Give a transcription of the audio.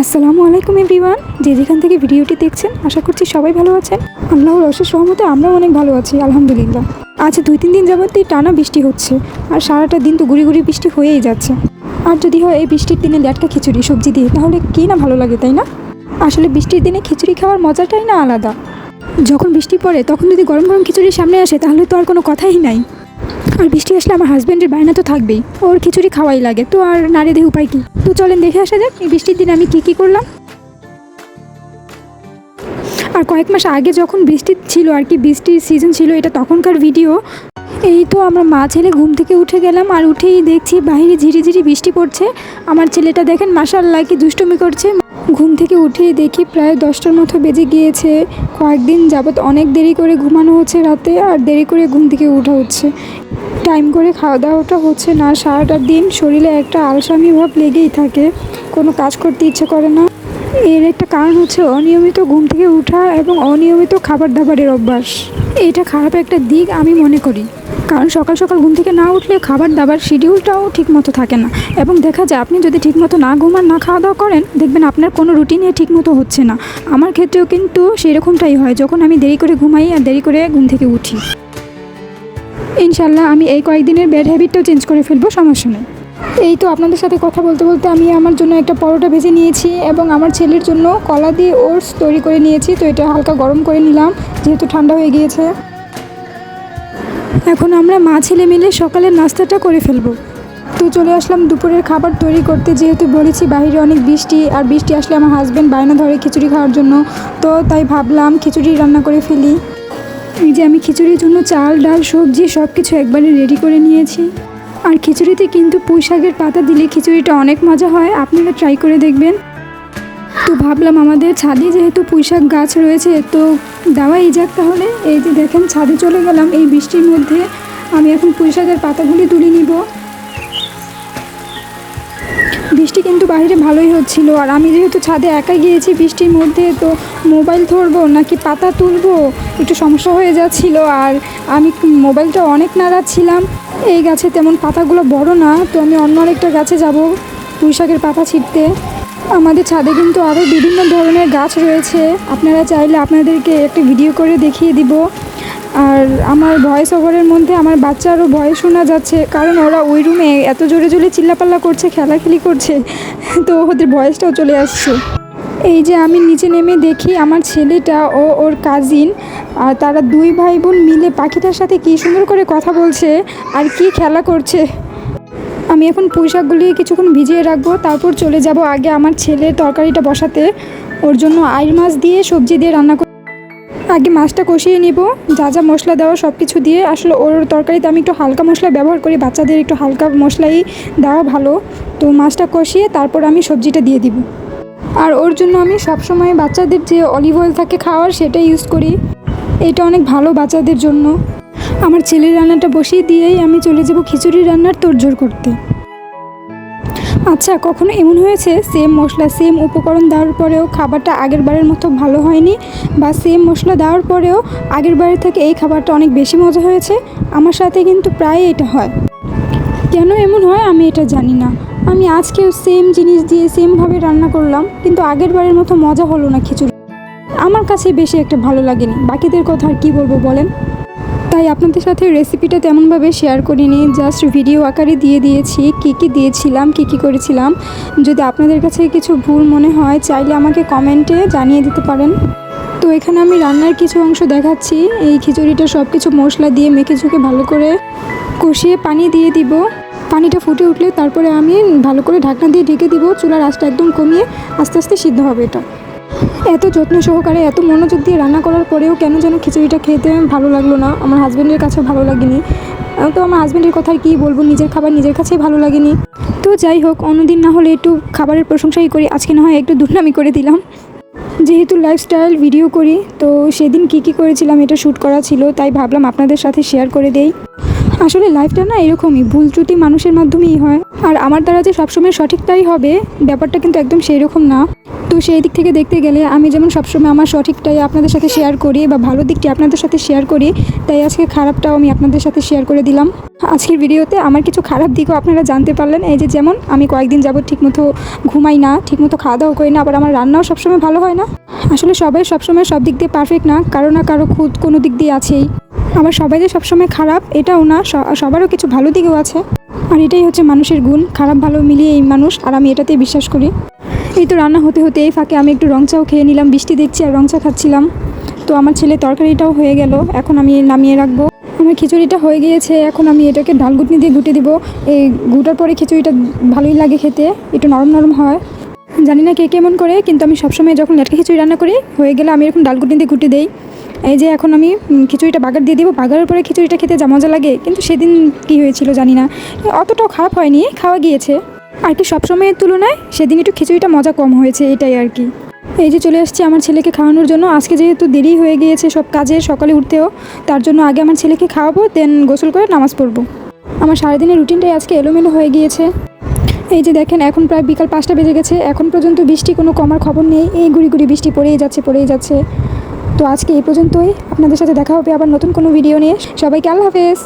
আসসালামু আলাইকুম এভরিওয়ান, যে যেখান থেকে ভিডিওটি দেখছেন আশা করছি সবাই ভালো আছেন। আল্লাহর অশেষ রহমতে আমরাও অনেক ভালো আছি আলহামদুলিল্লাহ। আজ 2-3 দিন যাবতই টানা বৃষ্টি হচ্ছে, আর সারাটা দিন তো গুড়ি গুড়ি বৃষ্টি হয়েই যাচ্ছে। আর যদি হয় এই বৃষ্টির দিনে ল্যাটকা খিচুড়ি সবজি দিয়ে, তাহলে কী না ভালো লাগে, তাই না? আসলে বৃষ্টির দিনে খিচুড়ি খাওয়ার মজাটাই না আলাদা। যখন বৃষ্টি পড়ে তখন যদি গরম গরম খিচুড়ির সামনে আসে তাহলে তো আর কোনো কথাই নাই। আর বৃষ্টি আসলে আমার হাজব্যান্ডের বায়না তো থাকবেই, ওর খিচুড়ি খাওয়াই লাগে, তো আর নাড়ে দিয়ে উপায় কী। তো চলেন দেখে আসা যাক এই বৃষ্টির দিনে আমি কী করলাম। আর কয়েক মাস আগে যখন বৃষ্টি ছিল আর কি, বৃষ্টির সিজন ছিল, এটা তখনকার ভিডিও। এই তো আমরা মা ছেলে ঘুম থেকে উঠে গেলাম, আর উঠেই দেখছি বাইরে ঝিরিঝিরি বৃষ্টি পড়ছে। আমার ছেলেটা দেখেন মাশাআল্লাহ কি দুষ্টুমি করছে। ঘুম থেকে উঠেই দেখি প্রায় 10টার মতো বেজে গিয়েছে। কয়েকদিন যাবত অনেক দেরি করে ঘুমানো হচ্ছে রাতে, আর দেরি করে ঘুম থেকে ওঠা হচ্ছে। টাইম করে খাওয়া দাওয়াটা হচ্ছে না। সারাটা দিন শরীরে একটা আলসামি ভাব লেগেই থাকে, কোনো কাজ করতে ইচ্ছে করে না। এর একটা কারণ হচ্ছে অনিয়মিত ঘুম থেকে ওঠা এবং অনিয়মিত খাবার দাবারের অভ্যাস। এটা খারাপ একটা দিক আমি মনে করি, কারণ সকাল সকাল ঘুম থেকে না উঠলে খাবার দাবার শিডিউলটাও ঠিকমতো থাকে না। এবং দেখা যায় আপনি যদি ঠিকমতো না ঘুমান, না খাওয়া দাওয়া করেন, দেখবেন আপনার কোনো রুটিনে ঠিকমতো হচ্ছে না। আমার ক্ষেত্রেও কিন্তু সেরকমটাই হয় যখন আমি দেরি করে ঘুমাই আর দেরি করে ঘুম থেকে উঠি। ইনশাল্লাহ আমি এই কয়েকদিনের ব্যাড হ্যাবিটটাও চেঞ্জ করে ফেলবো, সমস্যা নেই। এই তো আপনাদের সাথে কথা বলতে বলতে আমি আমার জন্য একটা পরোটা ভেজে নিয়েছি এবং আমার ছেলের জন্য কলা দিয়ে ওটস তৈরি করে নিয়েছি। তো এটা হালকা গরম করে নিলাম, যেহেতু ঠান্ডা হয়ে গিয়েছে। এখন আমরা মা ছেলে মিলে সকালের নাস্তাটা করে ফেলবো। তো চলে আসলাম দুপুরের খাবার তৈরি করতে, যেহেতু বলেছি বাইরে অনেক বৃষ্টি, আর বৃষ্টি আসলে আমার হাজব্যান্ড বায়না ধরে খিচুড়ি খাওয়ার জন্য। তো তাই ভাবলাম খিচুড়ি রান্না করে ফেলি। এই যে আমি খিচুড়ির জন্য চাল ডাল সবজি সব কিছু একবারে রেডি করে নিয়েছি। আর খিচুড়িতে কিন্তু পুঁই শাকের পাতা দিলে খিচুড়িটা অনেক মজা হয়, আপনারা ট্রাই করে দেখবেন। তো ভাবলাম আমাদের ছাদে যেহেতু পুঁই শাক গাছ রয়েছে, তো দেওয়াই যাক তাহলে। এই যে দেখেন ছাদে চলে গেলাম এই বৃষ্টির মধ্যে। আমি এখন পুঁই শাকের পাতাগুলি তুলে নিব। বৃষ্টি কিন্তু বাইরে ভালোই হচ্ছিল, আর আমি যেহেতু ছাদে একা গিয়েছি বৃষ্টির মধ্যে, তো মোবাইল ধরবো নাকি পাতা তুলবো একটু সমস্যা হয়ে যাচ্ছিল। আর আমি মোবাইলটা অনেক নাড়াচ্ছিলাম। এই গাছে তেমন পাতাগুলো বড় না, তো আমি অন্য আরেকটা গাছে যাব পুঁই শাকের পাতা ছিঁড়তে। আমাদের ছাদে কিন্তু আরও বিভিন্ন ধরনের গাছ রয়েছে, আপনারা চাইলে আপনাদেরকে একটা ভিডিও করে দেখিয়ে দিব। আর আমার ভয়েস ওভারের মধ্যে আমার বাচ্চারও ভয়েস শোনা যাচ্ছে, কারণ ওরা ওই রুমে এত জোরে জোরে চিল্লাপাল্লা করছে, খেলাখেলি করছে, তো ওদের ভয়েসটাও চলে আসছে। এই যে আমি নিচে নেমে দেখি আমার ছেলেটা ও ওর কাজিন, আর তারা দুই ভাই বোন মিলে পাখিটার সাথে কী সুন্দর করে কথা বলছে আর কি খেলা করছে। আমি এখন পুঁই শাকগুলি কিছুক্ষণ ভিজিয়ে রাখবো, তারপর চলে যাব আগে আমার ছেলের তরকারিটা বসাতে। ওর জন্য আইড় মাছ দিয়ে সবজি দিয়ে রান্না করে আগে মাছটা কষিয়ে নিব, যা যা মশলা দেওয়া সব কিছু দিয়ে। আসলে ওর তরকারিতে আমি একটু হালকা মশলা ব্যবহার করি, বাচ্চাদের একটু হালকা মশলাই দেওয়া ভালো। তো মাছটা কষিয়ে তারপর আমি সবজিটা দিয়ে দিব। আর ওর জন্য আমি সবসময় বাচ্চাদের যে অলিভ অয়েল থাকে খাওয়ার, সেটা ইউজ করি। এটা অনেক ভালো বাচ্চাদের জন্য। আমার ছেলের রান্নাটা বসিয়ে দিয়েই আমি চলে যাব খিচুড়ি রান্নার তোড়জোড় করতে। আচ্ছা, কখনো এমন হয়েছে সেম মশলা সেম উপকরণ দেওয়ার পরেও খাবারটা আগের বারের মতো ভালো হয়নি, বা সেম মশলা দেওয়ার পরেও আগের বারের থেকে এই খাবারটা অনেক বেশি মজা হয়েছে? আমার সাথে কিন্তু প্রায় এটা হয়। কেন এমন হয় আমি এটা জানি না। আমি আজকেও সেম জিনিস দিয়ে সেমভাবে রান্না করলাম, কিন্তু আগের বারের মতো মজা হলো না খিচুড়ি। আমার কাছে বেশি একটা ভালো লাগেনি, বাকিদের কথা আর কী বলবো বলেন। তাই আপনাদের সাথে রেসিপিটা তেমনভাবে শেয়ার করিনি, জাস্ট ভিডিও আকারে দিয়ে দিয়েছি কী কী দিয়েছিলাম, কী কী করেছিলাম। যদি আপনাদের কাছে কিছু ভুল মনে হয় চাইলে আমাকে কমেন্টে জানিয়ে দিতে পারেন। তো এখানে আমি রান্নার কিছু অংশ দেখাচ্ছি। এই খিচুড়িটা সব কিছু মশলা দিয়ে মেখে ঝুঁকে ভালো করে কষিয়ে পানি দিয়ে দিব। পানিটা ফুটে উঠলে তারপরে আমি ভালো করে ঢাকনা দিয়ে ঢেকে দিব। চুলার আঁচটা একদম কমিয়ে আস্তে আস্তে সিদ্ধ হবে এটা। এত যত্ন সহকারে এত মনোযোগ দিয়ে রান্না করার পরেও কেন যেন খিচুড়িটা খেতে ভালো লাগলো না, আমার হাজব্যান্ডের কাছেও ভালো লাগেনি। তো আমার হাজব্যান্ডের কথা আর কী বলবো, নিজের খাবার নিজের কাছেই ভালো লাগেনি। তো যাই হোক, অন্যদিন না হলে একটু খাবারের প্রশংসাই করি, আজকে না হয় একটু দুর্নামি করে দিলাম। যেহেতু লাইফস্টাইল ভিডিও করি, তো সেদিন কী কী করেছিলাম এটা শ্যুট করা ছিল, তাই ভাবলাম আপনাদের সাথে শেয়ার করে দেই। আসলে লাইফটা না এরকমই, ভুল ত্রুটি মানুষের মাধ্যমেই হয়। আর আমার দ্বারা যে সবসময় সঠিকটাই হবে ব্যাপারটা কিন্তু একদম সেই রকম না। তো সেই দিক থেকে দেখতে গেলে আমি যেমন সবসময় আমার সঠিকটাই আপনাদের সাথে শেয়ার করি, বা ভালো দিকটি আপনাদের সাথে শেয়ার করি, তাই আজকে খারাপটাও আমি আপনাদের সাথে শেয়ার করে দিলাম। আজকের ভিডিওতে আমার কিছু খারাপ দিকও আপনারা জানতে পারলেন। এই যে যেমন আমি কয়েকদিন যাবত ঠিকমতো ঘুমাই না, ঠিকমতো খাওয়া দাওয়া করি না, আবার আমার রান্নাও সবসময় ভালো হয় না। আসলে সবাই সবসময় সব দিক দিয়ে পারফেক্ট না, কারো না কারো খুদ কোনো দিক দিয়ে আছেই। আবার সবাই যে সবসময় খারাপ এটাও না, সবারও কিছু ভালো দিকও আছে। আর এটাই হচ্ছে মানুষের গুণ, খারাপ ভালো মিলিয়ে এই মানুষ, আর আমি এটাতেই বিশ্বাস করি। এই তো রান্না হতে হতে এই ফাঁকে আমি একটু রং চাও খেয়ে নিলাম, বৃষ্টি দেখছি আর রং চা খাচ্ছিলাম। তো আমার ছেলে তরকারিটাও হয়ে গেল, এখন আমি নামিয়ে রাখবো। আমার খিচুড়িটা হয়ে গিয়েছে, এখন আমি এটাকে ডাল ঘুটনি দিয়ে ঘুটে দিব। এই ঘুটার পরে খিচুড়িটা ভালোই লাগে খেতে, একটু নরম নরম হয়। জানি না কে কেমন করে, কিন্তু আমি সবসময় যখন লেটকা খিচুড়ি রান্না করি হয়ে গেলে আমি এরকম ডাল ঘুটনি দিয়ে ঘুটে দিই। এই যে এখন আমি খিচুড়িটা বাগার দিয়ে দিব, বাগারের পরে খিচুড়িটা খেতে যা মজা লাগে। কিন্তু সেদিন কী হয়েছিল জানি না, অতটাও খারাপ হয়নি, খাওয়া গিয়েছে। আর কি সবসময়ের তুলনায় সেদিন একটু খিচুড়িটা মজা কম হয়েছে, এটাই আর কি। এই যে চলে আসছি আমার ছেলেকে খাওয়ানোর জন্য। আজকে যেহেতু দেরি হয়ে গিয়েছে সব কাজে, সকালে উঠতেও, তার জন্য আগে আমার ছেলেকে খাওয়াবো, দেন গোসল করে নামাজ পড়বো। আমার সারাদিনের রুটিনটাই আজকে এলোমেলো হয়ে গিয়েছে। এই যে দেখেন এখন প্রায় বিকাল 5টা বেজে গেছে, এখন পর্যন্ত বৃষ্টি কোনো কমার খবর নেই। এই গুড়ি গুড়ি বৃষ্টি পড়েই যাচ্ছে। তো আজকে এই পর্যন্তই, আপনাদের সাথে দেখা হবে আবার নতুন কোনো ভিডিও নিয়ে। সবাইকে আল্লাহ হাফেজ।